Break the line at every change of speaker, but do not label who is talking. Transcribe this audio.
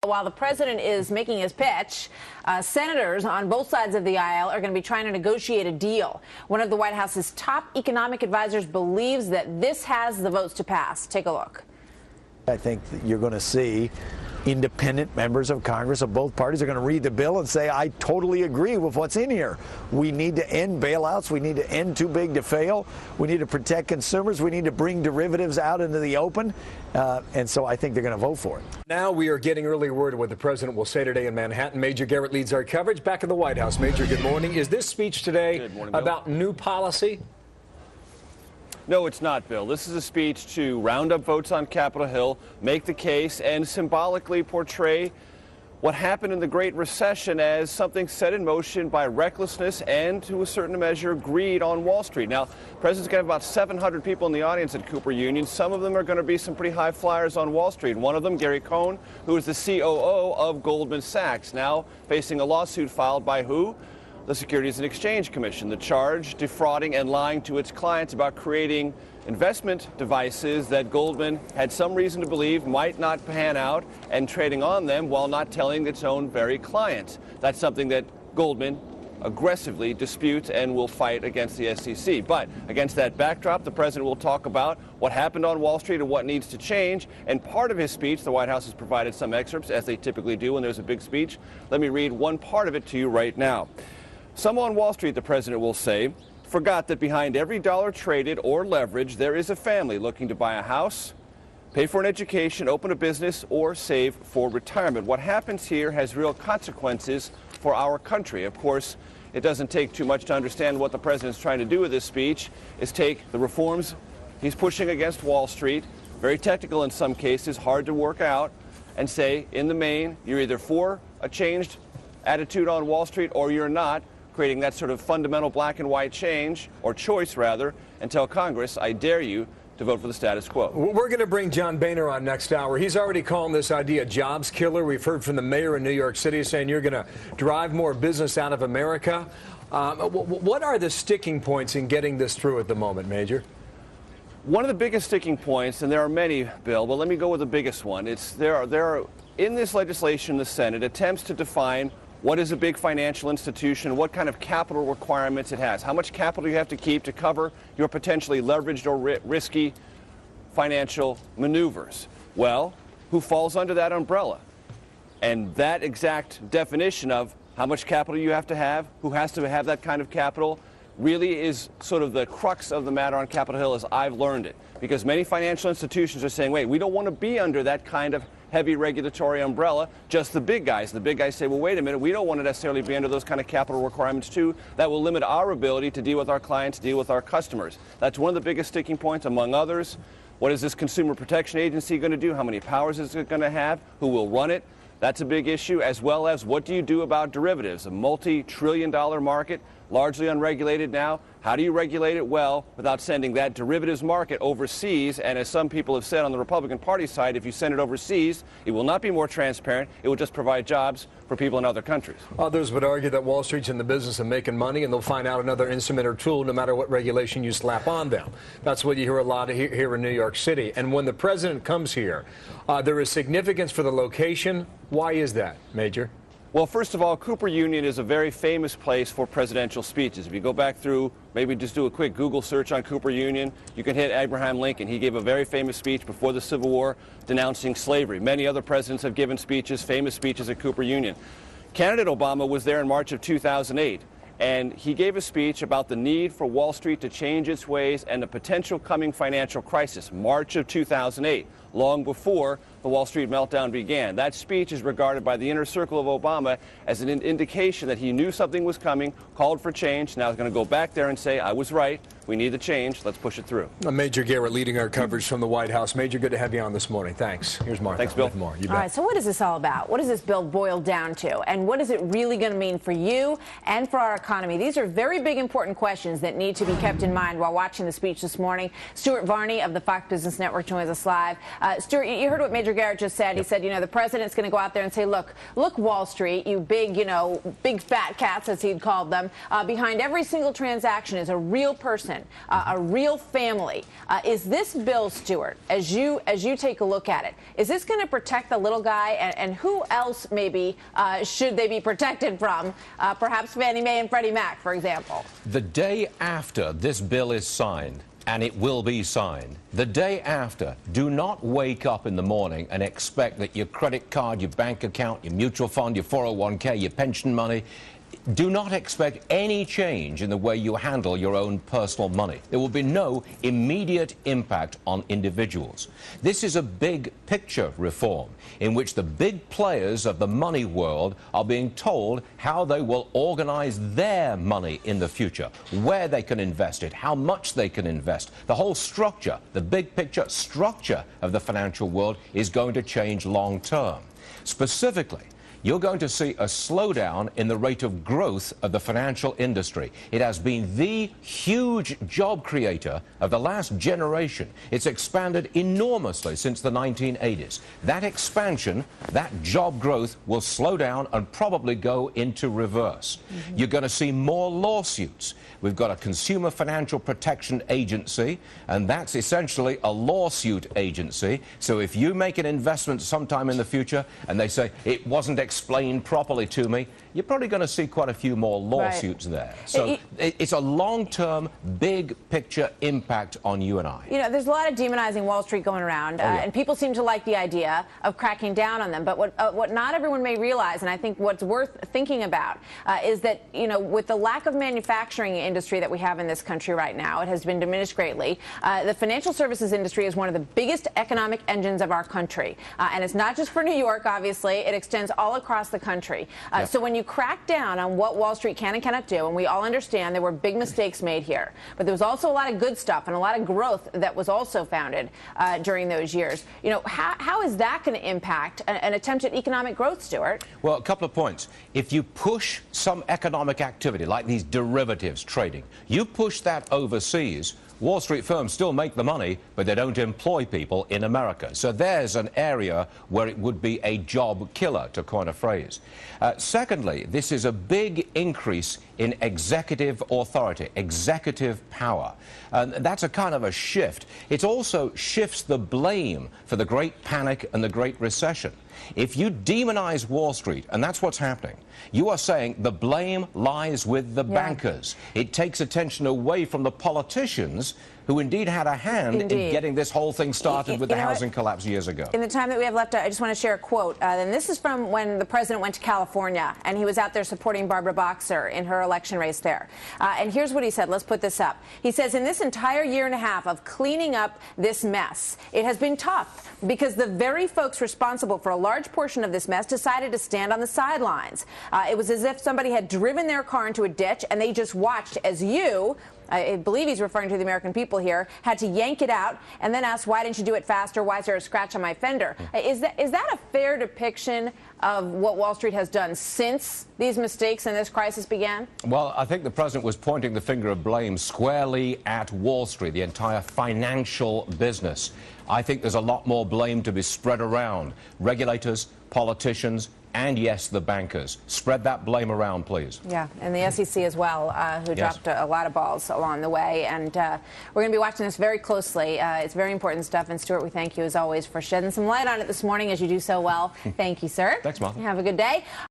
While the president is making his pitch, senators on both sides of the aisle are going to be trying to negotiate a deal. One of the White House's top economic advisors believes that this has the votes to pass. Take a look.
I think that you're going to see independent members of Congress of both parties are going to read the bill and say, I totally agree with what's in here. We need to end bailouts. We need to end too big to fail. We need to protect consumers. We need to bring derivatives out into the open. And so I think they're going to vote for it.
Now we are getting early word of what the president will say today in Manhattan. Major Garrett leads our coverage back in the White House. Major, good morning. Is this speech today about new policy?
No, it's not, Bill. This is a speech to round up votes on Capitol Hill, make the case, and symbolically portray what happened in the Great Recession as something set in motion by recklessness and, to a certain measure, greed on Wall Street. Now, the president's going to have about 700 people in the audience at Cooper Union. Some of them are going to be some pretty high flyers on Wall Street. One of them, Gary Cohn, who is the COO of Goldman Sachs, now facing a lawsuit filed by who? The Securities and Exchange Commission. The charge, defrauding and lying to its clients about creating investment devices that Goldman had some reason to believe might not pan out, and trading on them while not telling its own very clients. That's something that Goldman aggressively disputes and will fight against the SEC. But against that backdrop, the president will talk about what happened on Wall Street and what needs to change. And part of his speech, the White House has provided some excerpts, as they typically do when there's a big speech. Let me read one part of it to you right now. Some on Wall Street, the president will say, forgot that behind every dollar traded or leveraged, there is a family looking to buy a house, pay for an education, open a business, or save for retirement. What happens here has real consequences for our country. Of course, it doesn't take too much to understand what the president's trying to do with this speech, is take the reforms he's pushing against Wall Street, very technical in some cases, hard to work out, and say, in the main, you're either for a changed attitude on Wall Street or you're not, creating that sort of fundamental black and white change, or choice rather, and tell Congress, I dare you to vote for the status quo.
We're going to bring John Boehner on next hour. He's already calling this idea a jobs killer. We've heard from the mayor in New York City saying you're going to drive more business out of America. What are the sticking points in getting this through at the moment, Major?
One of the biggest sticking points, and there are many, Bill, but let me go with the biggest one. There are in this legislation in the Senate attempts to define what is a big financial institution, what kind of capital requirements it has, how much capital you have to keep to cover your potentially leveraged or risky financial maneuvers. Well, who falls under that umbrella? And that exact definition of how much capital you have to have, who has to have that kind of capital, really is sort of the crux of the matter on Capitol Hill as I've learned it. Because many financial institutions are saying, wait, we don't want to be under that kind of heavy regulatory umbrella, just the big guys. The big guys say, well, wait a minute, we don't want to necessarily be under those kind of capital requirements too. That will limit our ability to deal with our clients, deal with our customers. That's one of the biggest sticking points, among others. What is this Consumer Protection Agency going to do? How many powers is it going to have? Who will run it? That's a big issue, as well as what do you do about derivatives, a multi-trillion-dollar market, largely unregulated now. How do you regulate it well without sending that derivatives market overseas? And as some people have said on the Republican Party side, if you send it overseas, it will not be more transparent. It will just provide jobs for people in other countries.
Others would argue that Wall Street's in the business of making money, and they'll find out another instrument or tool no matter what regulation you slap on them. That's what you hear a lot here in New York City. And when the president comes here, there is significance for the location. Why is that, Major?
Well, first of all, Cooper Union is a very famous place for presidential speeches. If you go back through, maybe just do a quick Google search on Cooper Union, you can hit Abraham Lincoln. He gave a very famous speech before the Civil War denouncing slavery. Many other presidents have given speeches, famous speeches at Cooper Union. Candidate Obama was there in March of 2008, and he gave a speech about the need for Wall Street to change its ways and the potential coming financial crisis, March of 2008, long before the Wall Street meltdown began. That speech is regarded by the inner circle of Obama as an indication that he knew something was coming, called for change. Now he's going to go back there and say, I was right. We need the change. Let's push it through.
Major Garrett leading our coverage from the White House. Major, good to have you on this morning. Thanks. Here's Martha.
Thanks, Bill.
More.
All right, so what is this all about? What does this bill boil down to? And what is it really going to mean for you and for our economy? These are very big, important questions that need to be kept in mind while watching the speech this morning. Stuart Varney of the Fox Business Network joins us live. Stuart, you heard what Major Senator Garrett just said. He said, you know, the president's going to go out there and say, look, Wall Street, you big, you know, big fat cats, as he'd called them. Behind every single transaction is a real person, a real family. Is this bill, Stuart, as you take a look at it, is this going to protect the little guy? And who else maybe should they be protected from? Perhaps Fannie Mae and Freddie Mac, for example.
The day after this bill is signed, and it will be signed, the day after, do not wake up in the morning and expect that your credit card, your bank account, your mutual fund, your 401k, your pension money, do not expect any change in the way you handle your own personal money. There will be no immediate impact on individuals. This is a big picture reform in which the big players of the money world are being told how they will organize their money in the future, where they can invest it, how much they can invest. The whole structure, the big picture structure of the financial world is going to change long term. Specifically, you're going to see a slowdown in the rate of growth of the financial industry. It has been the huge job creator of the last generation. It's expanded enormously since the 1980s. That expansion, that job growth will slow down and probably go into reverse. You're going to see more lawsuits. We've got a Consumer Financial Protection Agency, and that's essentially a lawsuit agency. So if you make an investment sometime in the future and they say it wasn't explained properly to me, you're probably going to see quite a few more lawsuits there. So it's a long-term, big picture impact on you and I.
You know, there's a lot of demonizing Wall Street going around, and people seem to like the idea of cracking down on them. But what not everyone may realize, and I think what's worth thinking about, is that, you know, with the lack of manufacturing industry that we have in this country right now, it has been diminished greatly. The financial services industry is one of the biggest economic engines of our country. And it's not just for New York, obviously. It extends all across the country. So when you crack down on what Wall Street can and cannot do, and we all understand there were big mistakes made here, but there was also a lot of good stuff and a lot of growth that was also founded during those years. You know, how is that going to impact an attempt at economic growth, Stuart?
Well, a couple of points. If you push some economic activity, like these derivatives trading, you push that overseas, Wall Street firms still make the money, but they don't employ people in America. So there's an area where it would be a job killer, to coin a phrase. Secondly, this is a big increase in executive authority, executive power. And that's a kind of a shift. It also shifts the blame for the Great Panic and the Great Recession. If you demonize Wall Street, and that's what's happening, you are saying the blame lies with the bankers. It takes attention away from the politicians who indeed had a hand in getting this whole thing started with the housing collapse years ago.
In the time that we have left, I just want to share a quote. And this is from when the president went to California, and he was out there supporting Barbara Boxer in her election race there. And here's what he said. Let's put this up. He says, in this entire year and a half of cleaning up this mess, it has been tough because the very folks responsible for a large portion of this mess decided to stand on the sidelines. It was as if somebody had driven their car into a ditch and they just watched as you, I believe he's referring to the American people here, had to yank it out and then ask, why didn't you do it faster? Why is there a scratch on my fender? Is that a fair depiction of what Wall Street has done since these mistakes and this crisis began?
Well, I think the president was pointing the finger of blame squarely at Wall Street, the entire financial business. I think there's a lot more blame to be spread around. Regulators, politicians, and yes, the bankers. Spread that blame around, please.
Yeah, and the SEC as well, who dropped a lot of balls along the way. And we're going to be watching this very closely. It's very important stuff. And Stuart, we thank you as always for shedding some light on it this morning, as you do so well. Thank you, sir.
Thanks, Mom.
Have a good day.